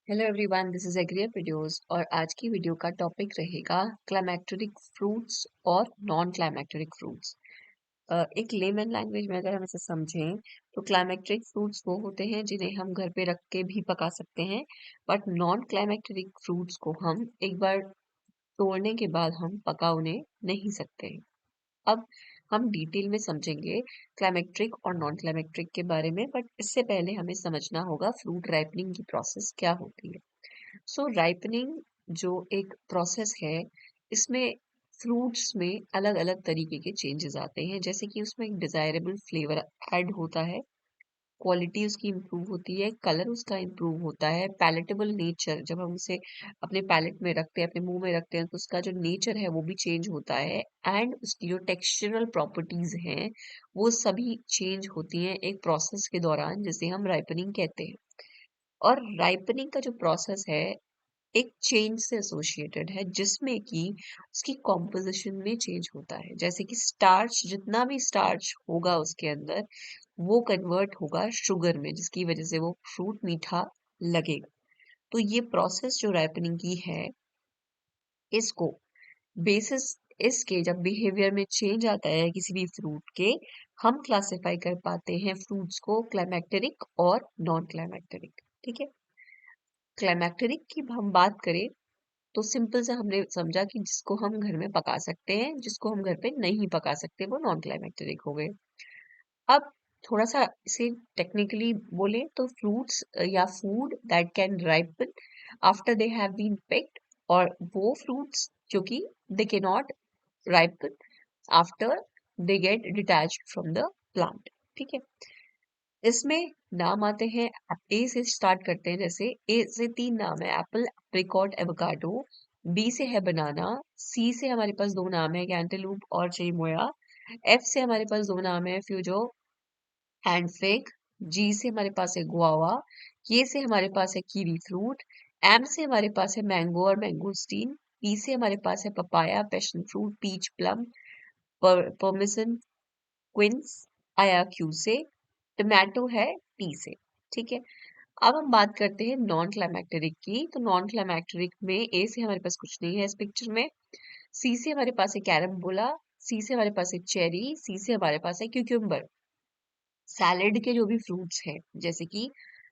Hello everyone, this is agri videos और आज की वीडियो का टॉपिक रहेगा क्लाइमैक्टेरिक फ्रूट्स और नॉन क्लाइमैक्टेरिक फ्रूट्स। एक लेमन लैंग्वेज में अगर हम इसे समझें तो क्लाइमैक्टेरिक फ्रूट्स वो होते हैं जिन्हें हम घर पे रख के भी पका सकते हैं, बट नॉन क्लाइमैक्टेरिक फ्रूट्स को हम एक बार तोड़ने के बाद हम पका उन्हें नहीं सकते। अब हम डिटेल में समझेंगे क्लाइमेक्ट्रिक और नॉन क्लाइमेक्ट्रिक के बारे में, बट इससे पहले हमें समझना होगा फ्रूट राइपनिंग की प्रोसेस क्या होती है। सो राइपनिंग जो एक प्रोसेस है, इसमें फ्रूट्स में अलग अलग तरीके के चेंजेस आते हैं, जैसे कि उसमें एक डिजायरेबल फ्लेवर ऐड होता है, क्वालिटी उसकी इम्प्रूव होती है, कलर उसका इम्प्रूव होता है, पैलेटेबल नेचर जब हम उसे अपने पैलेट में रखते हैं, अपने मुंह में रखते हैं, तो उसका जो नेचर है वो भी चेंज होता है, एंड उसकी जो टेक्सचरल प्रॉपर्टीज हैं वो सभी चेंज होती हैं एक प्रोसेस के दौरान, जिसे हम राइपनिंग कहते हैं। और राइपनिंग का जो प्रोसेस है एक चेंज से एसोसिएटेड है, जिसमें कि उसकी कॉम्पोजिशन में चेंज होता है, जैसे कि स्टार्च, जितना भी स्टार्च होगा उसके अंदर वो कन्वर्ट होगा शुगर में, जिसकी वजह से वो फ्रूट मीठा लगेगा। तो ये प्रोसेस जो राइपनिंग की है, इसको बेसिस इसके जब बिहेवियर में चेंज आता है किसी भी फ्रूट के, हम क्लासिफाई कर पाते हैं फ्रूट्स को क्लाइमैक्टेरिक और नॉन क्लाइमैक्टेरिक। ठीक है, क्लाइमैक्टेरिक की हम बात करें तो सिंपल से हमने समझा कि जिसको हम घर में पका सकते हैं, जिसको हम घर पे नहीं पका सकते, वो नॉन क्लाइमैक्टेरिक हो गए। अब थोड़ा सा इसे टेक्निकली बोले तो फ्रूट्स या food that can ripen after they have been picked, और वो फ्रूट्स जो कि दे के not ripen after they get detached from the plant. ठीक है, इसमें नाम आते हैं, ए से स्टार्ट करते हैं, जैसे ए से तीन नाम है, एप्पल, एप्रिकॉट, एवोकाडो। बी से है बनाना। सी से हमारे पास दो नाम है, कैंटेलूप और चेरीमोया। एफ से हमारे पास दो नाम है, फ्यूजो एंड फिग। जी से हमारे पास है गुआवा। के से हमारे पास है कीवी फ्रूट। एम से हमारे पास है मैंगो और मैंगोस्टीन। पी से हमारे पास है papaya, passion fruit, peach, plum, persimmon, quince, आयाक्यू से। टोमेटो है टी से। ठीक है, अब हम बात करते हैं नॉन क्लाइमैक्टेरिक की। तो नॉन क्लाइमैक्टेरिक में ए से हमारे पास कुछ नहीं है इस पिक्चर में। सी से हमारे पास है कैरम्बोला। सी से हमारे पास है चेरी। सी से हमारे पास है क्यूक्यूम्बर। सैलेड के जो भी फ्रूट्स हैं, जैसे कि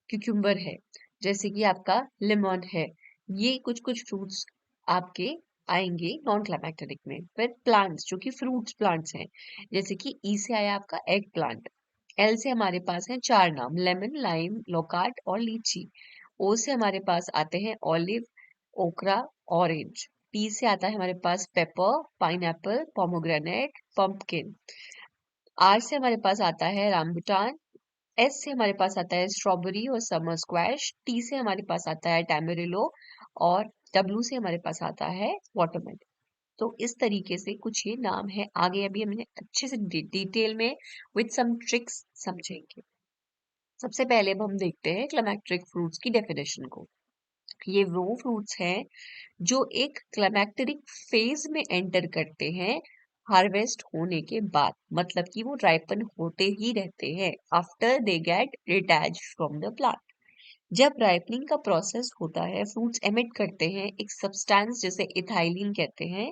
क्यूक्यूम्बर है, जैसे कि आपका लेमन है, ये कुछ कुछ फ्रूट्स आपके आएंगे नॉन क्लाइमैक्टेरिक में। फिर प्लांट्स जो कि फ्रूट्स प्लांट्स हैं, जैसे कि ई से आया आपका एग प्लांट। एल से हमारे पास है चार नाम, लेमन, लाइम, लोकार्ट और लीची। ओ से हमारे पास आते हैं ऑलिव, ओकरा, ऑरेंज। पी से आता है हमारे पास pepper, pineapple, pomegranate, pumpkin. R से हमारे पास आता है रामबुटान। एस से हमारे पास आता है स्ट्रॉबेरी और समर स्क्वैश। टी से हमारे पास आता है टैमरिलो। और डब्ल्यू से हमारे पास आता है वाटरमेलन। तो इस तरीके से कुछ ये नाम है, आगे अभी हमने अच्छे से डिटेल में विद सम ट्रिक्स समझेंगे। सबसे पहले अब हम देखते हैं क्लाइमैक्टेरिक फ्रूट्स की डेफिनेशन को। ये वो फ्रूट्स हैं जो एक क्लाइमैक्टेरिक फेज में एंटर करते हैं हार्वेस्ट होने के बाद, मतलब कि वो राइपन होते ही रहते हैं after they get detached from the plant. जब राइपनिंग का प्रोसेस होता है, फ्रूट्स एमिट करते हैं एक सब्सटेंस जिसे इथाइलिन कहते हैं।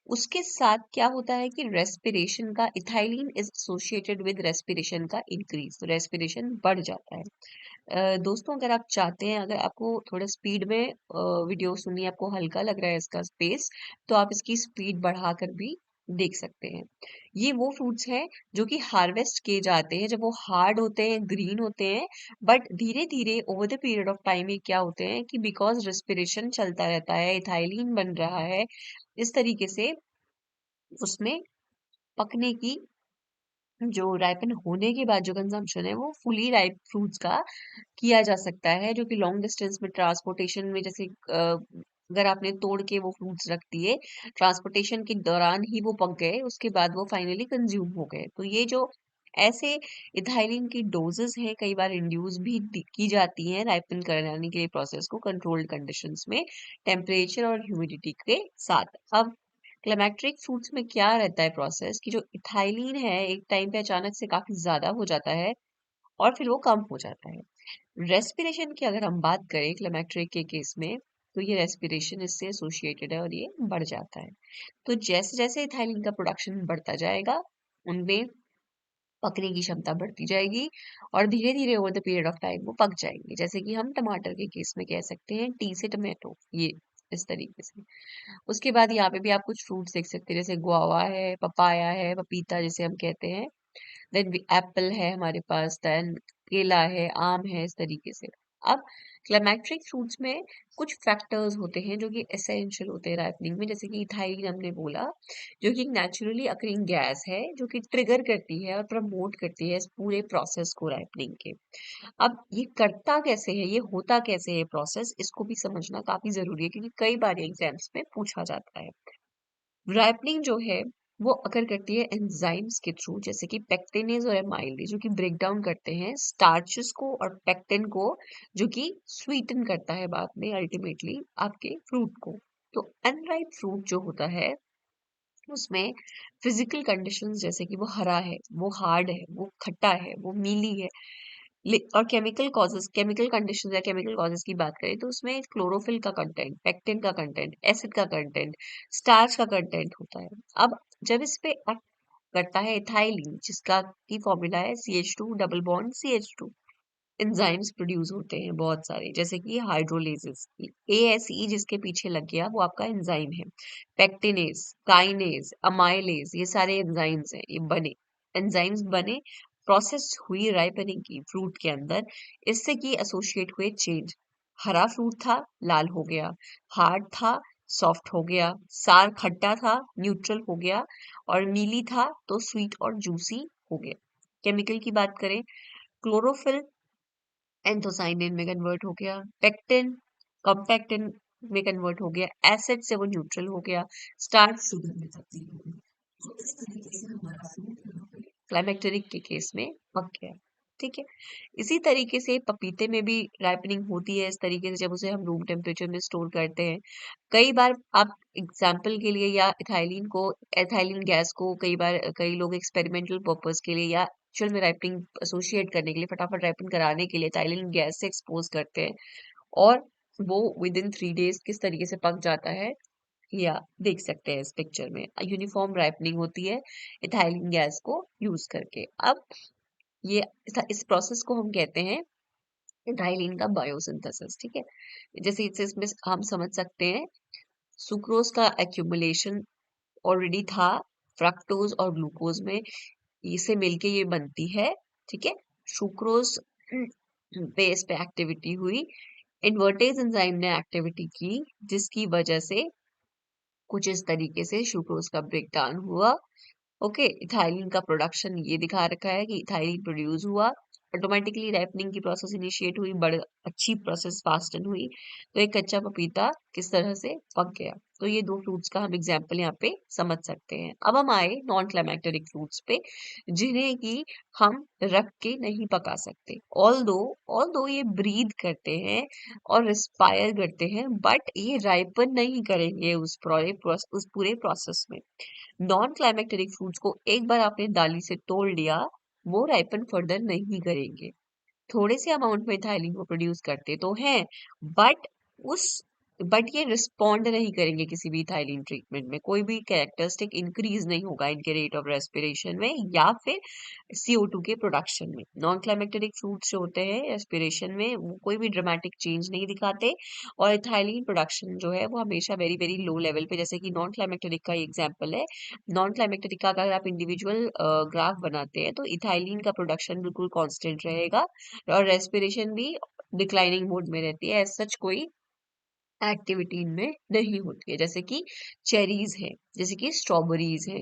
उसके साथ क्या होता है कि रेस्पिरेशन का, ethylene is associated with respiration का इंक्रीज, तो रेस्पिरेशन बढ़ जाता है। दोस्तों, अगर आप चाहते हैं, अगर आपको थोड़ा स्पीड में वीडियो सुननी, आपको हल्का लग रहा है इसका स्पेस, तो आप इसकी स्पीड बढ़ाकर भी देख सकते हैं। ये वो फ्रूट्स हैं जो कि हार्वेस्ट किए जाते हैं जब वो हार्ड होते हैं, ग्रीन होते हैं, बट धीरे धीरे over the period of time ये क्या होते हैं कि बिकॉज रेस्पिरेशन चलता रहता है, इथाइलिन बन रहा है, इस तरीके से उसमें पकने की, जो राइपन होने के बाद जो कंजम्पशन है वो फुली राइप फ्रूट्स का किया जा सकता है, जो कि लॉन्ग डिस्टेंस में ट्रांसपोर्टेशन में, जैसे अगर आपने तोड़ के वो फ्रूट्स रख दिए, ट्रांसपोर्टेशन के दौरान ही वो पक गए, उसके बाद वो फाइनली कंज्यूम हो गए। तो ये जो ऐसे इथाइलिन की डोजेस हैं, कई बार इंड्यूस भी की जाती हैं राइपन कराने के लिए प्रोसेस को कंट्रोल्ड कंडीशंस में, टेम्परेचर और ह्यूमिडिटी के साथ। अब क्लाइमैक्ट्रिक फ्रूट्स में क्या रहता है प्रोसेस कि जो इथाइलिन है एक टाइम पे अचानक से काफी ज्यादा हो जाता है और फिर वो कम हो जाता है। रेस्पिरेशन की अगर हम बात करें क्लाइमेक्ट्रिक के केस में, तो ये रेस्पिरेशन इससे एसोसिएटेड है और ये बढ़ जाता है। तो जैसे जैसे इथाइलिन का प्रोडक्शन बढ़ता जाएगा, उनमें पकने की क्षमता बढ़ती जाएगी और धीरे धीरे over the period of time वो पक जाएंगे। जैसे कि हम टमाटर के केस में कह सकते हैं, टी से टमाटो, ये इस तरीके से। उसके बाद यहाँ पे भी आप कुछ फ्रूट्स देख सकते हैं, जैसे गुआवा है, पपाया है, पपीता जिसे हम कहते हैं, देन एप्पल है हमारे पास, देन केला है, आम है, इस तरीके से। अब क्लाइमेक्ट्रिक फ्रूट्स में कुछ फैक्टर्स होते हैं जो कि एसेंशियल होते हैं राइपनिंग में, जैसे कि इथाइलिन हमने बोला, जो कि एक नेचुरली अकरिंग गैस है जो कि ट्रिगर करती है और प्रमोट करती है इस पूरे प्रोसेस को राइपनिंग के। अब ये करता कैसे है, ये होता कैसे है प्रोसेस, इसको भी समझना काफी जरूरी है, क्योंकि कई बार एग्जाम्स में पूछा जाता है। राइपनिंग जो है वो अकर करती है एंजाइम्स के थ्रू, जैसे कि पेक्टिनेज और एमाइलेज, जो कि ब्रेक डाउन करते हैं स्टार्चेस को और पेक्टिन को, जो कि स्वीटन करता है बाद में अल्टीमेटली आपके फ्रूट को। तो अनराइप फ्रूट जो होता है उसमें फिजिकल कंडीशंस, जैसे कि वो हरा है, वो हार्ड है, वो खट्टा है, वो मीली है, और केमिकल कंडीशंस या केमिकल कॉजेज की बात करें तो उसमें क्लोरोफिल का कंटेंट, पेक्टिन का कंटेंट, एसिड का कंटेंट, स्टार्च का कंटेंट होता है। अब जब इस पे एक्ट करता है इथाइलिन, जिसका की फॉर्मूला है CH2 double bond CH2, enzymes produce होते हैं बहुत सारे, जैसे कि हाइड्रोलेजेस, ASE जिसके पीछे लग गया वो आपका एंजाइम है, पेक्टिनेज, काइनेज, अमाइलेज, ये सारे एंजाइम्स हैं, ये बने एंजाइम्स बने, प्रोसेस हुई राइपनिंग की फ्रूट के अंदर, इससे की एसोसिएट हुए चेंज। हरा फ्रूट था, लाल हो गया, हार्ड था, सॉफ्ट हो गया, सार खट्टा था, न्यूट्रल हो गया, और मीली था तो स्वीट और जूसी हो गया। केमिकल की बात करें, क्लोरोफिल एंथोसाइनिन में कन्वर्ट हो गया, पेक्टिन कॉम्पेक्टिन में कन्वर्ट हो गया, एसिड से वो न्यूट्रल हो गया, स्टार्च शुगर में तब्दील हो गया। तो इस तरीके से हमारा फ्रूट क्लाइमेक्टेरिक के केस में पक गया। ठीक है। इसी तरीके से पपीते में भी राइपनिंग होती है, इस तरीके से जब उसे हम रूम टेम्परेचर में स्टोर करते हैं। कई बार आप एग्जाम्पल के लिए, या एथाइलिन गैस को कई बार कई लोग एक्सपेरिमेंटल पर्पस के लिए या एक्चुअल में राइपनिंग एसोसिएट करने के लिए, फटाफट राइपन कराने के लिए एथाइलिन गैस से एक्सपोज करते हैं, और वो विद इन 3 डेज किस तरीके से पक जाता है, या देख सकते हैं इस पिक्चर में। यूनिफॉर्म राइपनिंग होती है इथाइलिन गैस को यूज करके। अब ये इस प्रोसेस को हम कहते हैं इथाइलिन का बायोसिंथेसिस। ठीक है। जैसे इसमें हम समझ सकते हैं, सुक्रोज का एक्यूमुलेशन ऑलरेडी था फ्रक्टोज और ग्लूकोज में, इसे मिलके ये बनती है। ठीक है। सुक्रोज बेस पे एक्टिविटी हुई, इन्वर्टेज एंजाइम ने एक्टिविटी की, जिसकी वजह से कुछ इस तरीके से सुक्रोज का ब्रेकडाउन हुआ। ओके, इथाइलिन का प्रोडक्शन ये दिखा रखा है कि इथाइलिन प्रोड्यूस हुआ, ऑटोमेटिकली रैपनिंग की प्रोसेस इनिशिएट हुई, बड़ अच्छी प्रोसेस फास्टन हुई, तो एक कच्चा पपीता किस तरह से पक गया। तो ये दो फ्रूट्स का हम एग्जाम्पल यहाँ पे समझ सकते हैं। अब हम आए नॉन क्लाइमेक्टेरिक फ्रूट्स पे, जिन्हें कि हम रख के नहीं पका सकते। ऑल दो ये ब्रीद करते हैं और रिस्पायर करते हैं, बट ये राइपन नहीं करेंगे उस पूरे प्रोसेस में। नॉन क्लाइमेक्टेरिक फ्रूट्स को एक बार आपने डाली से तोड़ लिया, वो राइपन फर्दर नहीं करेंगे। थोड़े से अमाउंट में इथाइलिन को प्रोड्यूस करते तो हैं, बट उस बट ये रिस्पॉन्ड नहीं करेंगे किसी भी इथाइलिन ट्रीटमेंट में, कोई भी कैरेक्टरिस्टिक इंक्रीज नहीं होगा इनके रेट ऑफ रेस्पिरेशन में या फिर CO2 के प्रोडक्शन में। नॉन क्लाइमेक्टेरिक फ्रूट्स जो होते हैं रेस्पिरेशन में, वो कोई भी ड्रामेटिक चेंज नहीं दिखाते, और इथाइलिन प्रोडक्शन जो है वो हमेशा वेरी वेरी लो लेवल पे, जैसे कि नॉन क्लाइमेक्टेरिक का एग्जाम्पल है। नॉन क्लाइमेक्टेरिक का अगर आप इंडिविजुअल ग्राफ बनाते हैं तो इथाइलिन का प्रोडक्शन बिल्कुल कांस्टेंट रहेगा, और रेस्पिरेशन भी डिक्लाइनिंग मोड में रहती है, एज सच कोई एक्टिविटी इनमें नहीं होती है। जैसे कि चेरीज है, जैसे कि स्ट्रॉबेरीज है,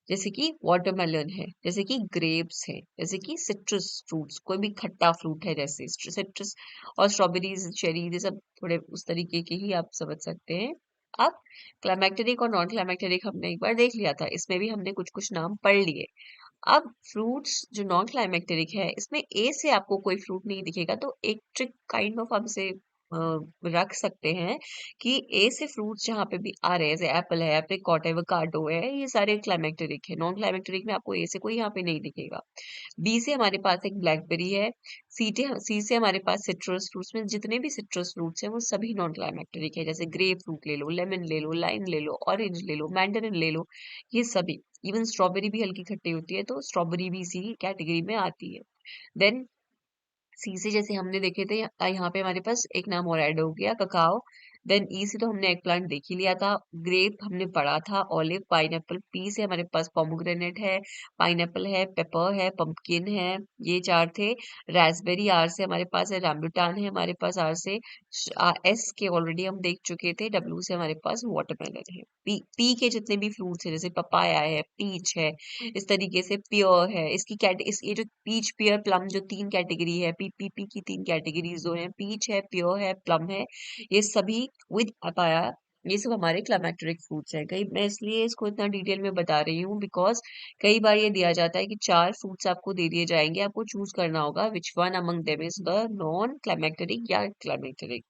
जैसे कि वाटरमेलन है, जैसे कि ग्रेप्स है, जैसे कि सिट्रस फ्रूट्स, कोई भी खट्टा फ्रूट है, जैसे सिट्रस और स्ट्रॉबेरीज, चेरीज, ये सब थोड़े उस तरीके के ही आप समझ सकते हैं। अब क्लाइमेक्टेरिक और नॉन क्लाइमेक्टेरिक हमने एक बार देख लिया था, इसमें भी हमने कुछ कुछ नाम पढ़ लिए। अब फ्रूट्स जो नॉन क्लाइमेक्टेरिक है, इसमें ए से आपको कोई फ्रूट नहीं दिखेगा, तो एक ट्रिक काइंड ऑफ आप इसे रख सकते हैं कि ए से फ्रूट्स जहाँ पे भी आ रहे हैं, जैसे एप्पल है, एप्रिकॉट है, एवोकाडो है, ये सारे क्लाइमेक्टेरिक है। नॉन क्लाइमेक्टेरिक में आपको ए से कोई यहाँ पे नहीं दिखेगा। बी से हमारे पास एक ब्लैकबेरी है। सी से हमारे पास सिट्रस फ्रूट्स में जितने भी सिट्रस फ्रूट्स हैं वो सभी नॉन क्लाइमेक्टेरिक है, जैसे ग्रेप फ्रूट ले लो, लेमन ले लो, लाइम ले लो, ऑरेंज ले लो, मैंडरिन ले लो, ये सभी। इवन स्ट्रॉबेरी भी हल्की खट्टी होती है, तो स्ट्रॉबेरी भी इसी कैटेगरी में आती है। देन सी से जैसे हमने देखे थे, यहाँ पे हमारे पास एक नाम और ऐड हो गया, ककाओ। देन ई से तो हमने एग प्लांट देख ही लिया था, ग्रेप हमने पढ़ा था, ऑलिव, पाइनएप्पल। पी से हमारे पास पोमोग्रेनेट है, पाइनएप्पल है, पेपर है, पंपकिन है, ये चार थे। रास्पबेरी आर से हमारे पास है, राम्बुटान है हमारे पास आर से। एस के ऑलरेडी हम देख चुके थे। डब्ल्यू से हमारे पास वाटरमेलन है। पी के जितने भी फ्रूट्स है, जैसे पपाया है, पीच है, इस तरीके से पियर है, इसकी ये जो पीच, पियर, प्लम जो तीन कैटेगरी है, पीपीपी की तीन कैटेगरीज जो है, पीच है, पियर है, प्लम है, ये सभी विद पपाया, ये सब हमारे क्लाइमेक्टेरिक फ्रूट्स हैं। कई मैं इसलिए इसको इतना डिटेल में बता रही हूँ बिकॉज कई बार ये दिया जाता है कि चार फ्रूट्स आपको दे दिए जाएंगे, आपको चूज करना होगा which one among them is the non climacteric या क्लाइमेक्टेरिक।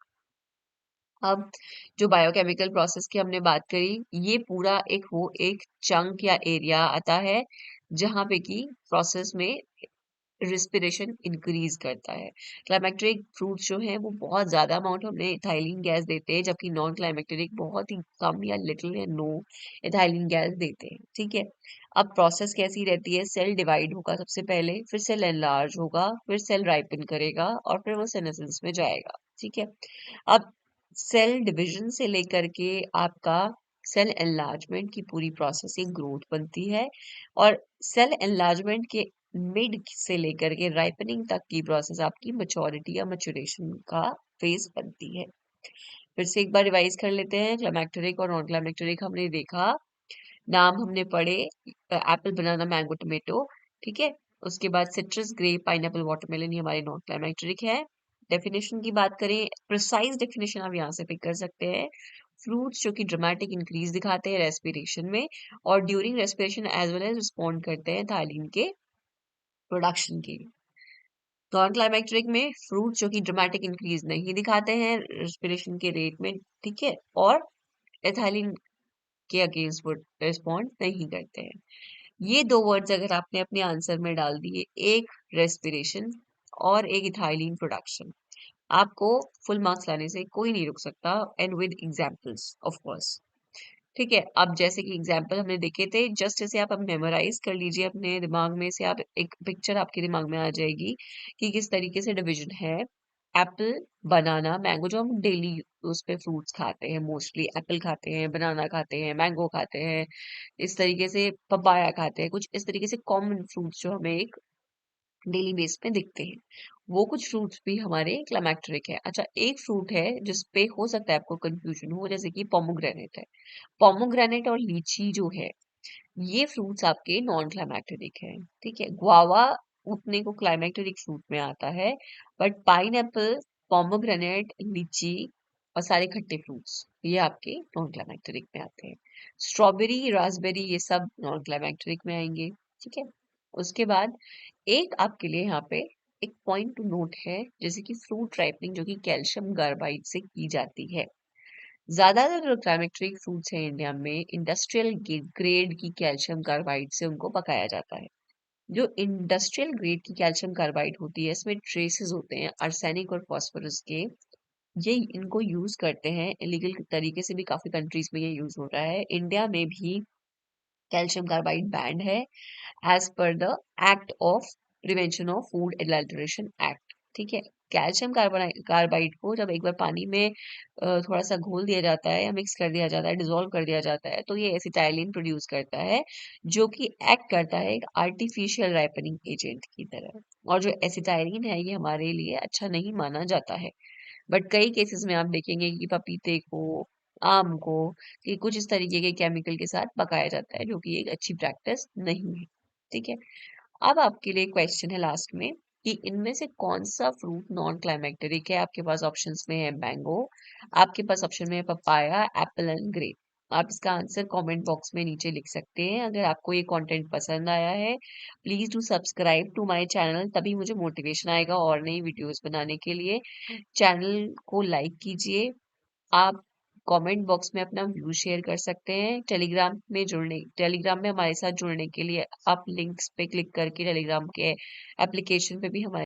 अब जो बायोकेमिकल प्रोसेस की हमने बात करी, ये पूरा एक चंक या एरिया आता है जहां पे कि प्रोसेस में रिस्पिरेशन इंक्रीज करता है। क्लाइमेक्टेरिक फ्रूट्स जो हैं वो बहुत ज्यादा अमाउंट हमें इथाइलिन गैस देते हैं, जबकि नॉन क्लाइमेक्टेरिक बहुत ही कम या लिटिल या नो इथाइलिन गैस देते हैं। ठीक है। अब प्रोसेस कैसी रहती है, सेल डिवाइड होगा सबसे पहले, फिर सेल एनलार्ज होगा, फिर सेल राइपन करेगा और फिर वो सेनेसेंस में जाएगा। ठीक है। अब सेल डिवीजन से लेकर के आपका सेल एनलार्जमेंट की पूरी प्रोसेस एक ग्रोथ बनती है, और सेल एनलार्जमेंट के मिड से लेकर के राइपनिंग तक की प्रोसेस आपकी मैच्योरिटी या मैच्योरेशन का फेज बनती है। फिर से एक बार रिवाइज कर लेते हैं, क्लाइमेक्टेरिक और नॉन क्लाइमेक्टेरिक हमने देखा, नाम हमने पढ़े, एप्पल, बनाना, मैंगो, टोमेटो। ठीक है। उसके बाद सिट्रस, ग्रेप, पाइनएप्पल, वाटरमेलन, ये हमारे नॉन क्लाइमेक्टेरिक है। डेफिनेशन की बात करें, प्रिसाइज डेफिनेशन आप यहाँ से पिक कर सकते हैं। फ्रूट्स जो कि ड्रामेटिक इंक्रीज दिखाते हैं रेस्पिरेशन में, और during respiration as well as respond करते हैं थायलीन के प्रोडक्शन के लिए। नॉन क्लाइमेक्टेरिक में फ्रूट जो कि ड्रामेटिक इंक्रीज नहीं दिखाते हैं रेस्पिरेशन के रेट में, ठीक है, और एथाइलिन के अगेंस्ट वो रिस्पॉन्ड नहीं करते हैं। ये दो वर्ड्स अगर आपने अपने आंसर में डाल दिए, एक रेस्पिरेशन और एक इथाइलिन प्रोडक्शन, आपको फुल मार्क्स लाने से कोई नहीं रोक सकता, and with examples of course. ठीक है। अब जैसे कि एग्जाम्पल हमने देखे थे, जस्ट ऐसे आप अब मेमोराइज कर लीजिए अपने दिमाग में से, आप एक पिक्चर आपके दिमाग में आ जाएगी कि किस तरीके से डिवीजन है। एप्पल, बनाना, मैंगो, जो हम डेली उस पे फ्रूट्स खाते हैं, मोस्टली एप्पल खाते हैं, बनाना खाते हैं, मैंगो खाते हैं, इस तरीके से पपाया खाते हैं, कुछ इस तरीके से कॉमन फ्रूट्स जो हमें एक डेली बेस पे दिखते हैं, वो कुछ फ्रूट्स भी हमारे क्लाइमेक्टेरिक है। अच्छा, एक फ्रूट है जिसपे हो सकता है आपको कंफ्यूजन हो, जैसे कि पोमोग्रेनेट है। पोमोग्रेनेट और लीची जो है, ये फ्रूट्स आपके नॉन क्लाइमेक्टेरिक है। ठीक है। गुआवा उतने को क्लाइमेक्टेरिक फ्रूट में आता है, बट पाइनएप्पल, पोमोग्रेनेट, लीची और सारे खट्टे फ्रूट्स ये आपके नॉन क्लाइमेक्टेरिक में आते हैं। स्ट्रॉबेरी, रास्पबेरी, ये सब नॉन क्लाइमेक्टेरिक में आएंगे। ठीक है। उसके बाद एक आपके लिए यहाँ पे एक पॉइंट टू नोट है, जैसे कि फ्रूट राइपनिंग जो कि कैल्शियम कार्बाइड से की जाती है। ज्यादातर जो क्लाइमेक्टेरिक फ्रूट्स हैं इंडिया में, इंडस्ट्रियल ग्रेड की कैल्शियम कार्बाइड से उनको पकाया जाता है। जो इंडस्ट्रियल ग्रेड की कैल्शियम कार्बाइड होती है, इसमें ट्रेसेस होते हैं आर्सेनिक और फास्फोरस के। ये इनको यूज करते हैं इलीगल तरीके से भी, काफी कंट्रीज में ये यूज हो रहा है। इंडिया में भी कैल्शियम कार्बाइड बैंड है as per the act of prevention of food adulteration act. ठीक है। कैल्शियम कार्बाइड को जब एक बार पानी में थोड़ा सा घोल दिया जाता है या मिक्स कर दिया जाता है, डिसॉल्व कर दिया जाता है, तो ये एसिटाइलिन प्रोड्यूस करता है, जो कि एक्ट करता है एक आर्टिफिशियल राइपनिंग एजेंट की तरह। और जो एसिटाइलिन है, ये हमारे लिए अच्छा नहीं माना जाता है, बट कई केसेस में आप देखेंगे कि पपीते को, आम को, कि कुछ इस तरीके के केमिकल के साथ पकाया जाता है, जो कि एक अच्छी प्रैक्टिस नहीं है। ठीक है। अब आपके लिए क्वेश्चन है लास्ट में कि इनमें से कौन सा फ्रूट नॉन क्लाइमेक्टेरिक है। आपके पास ऑप्शंस में है मैंगो, आपके पास ऑप्शन में है पपाया, एप्पल एंड ग्रेप। आप इसका आंसर कमेंट बॉक्स में नीचे लिख सकते हैं। अगर आपको ये कंटेंट पसंद आया है, please do subscribe to my channel, तभी मुझे मोटिवेशन आएगा और नई वीडियोस बनाने के लिए। चैनल को लाइक कीजिए। आप कमेंट बॉक्स में अपना व्यू शेयर कर सकते हैं। टेलीग्राम में हमारे साथ जुड़ने के लिए आप लिंक्स पे क्लिक करके टेलीग्राम के एप्लीकेशन पे भी हमारे